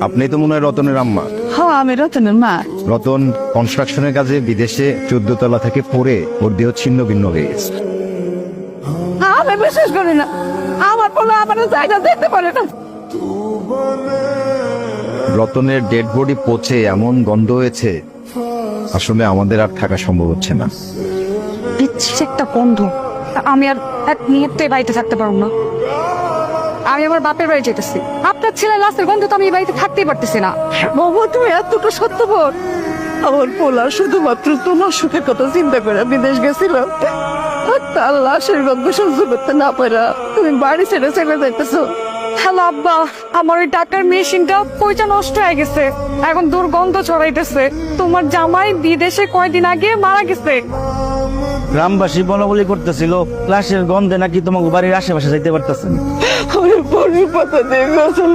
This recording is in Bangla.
আপনি তো মনে হয় রতনের আম্মা। হ্যাঁ, আমি রতনের মা। রতন কনস্ট্রাকশনের কাজে বিদেশে 14 তলা থেকে পড়ে ওর দেহ ছিন্ন ভিন্ন হয়ে গেছে। আমি বিশ্বাস করি না, আমার বলে আমার জায়গা দেখতে পারে না। রতনের ডেড বডি পচে এমন গন্ধ হয়েছে, আসলে আমাদের আর থাকা সম্ভব হচ্ছে না। বিচ্ছির একটা গন্ধ। আমি আর এক মুহূর্তে বাড়িতে থাকতে পারবো না। আমি আমার বাপের বাড়ি যেতেছি। আপনার ছেলে লাশের গন্ধ তো আমি এই বাড়িতে থাকতেই পারতেছি না। বাবা, তুমি এতটা সত্যবর। আমার পোলা শুধুমাত্র তোমার সুখের কথা চিন্তা করে বিদেশ গেছিল। তার লাশের গন্ধ সহ্য করতে না পারা তুমি বাড়ি ছেড়ে চলে যাইতেছো। হ্যালো আব্বা, আমার ওই টাকার মেশিনটা পয়সা নষ্ট হয়ে গেছে, এখন দুর্গন্ধ ছড়াইতেছে। তোমার জামাই বিদেশে কয়দিন আগে মারা গেছে। গ্রামবাসী বলাবলি করতেছিল লাশের গন্ধে নাকি তোমাকে বাড়ির আশেপাশে যাইতে পারতেছেন। ওরে পরির পাতা দিয়ে গোসল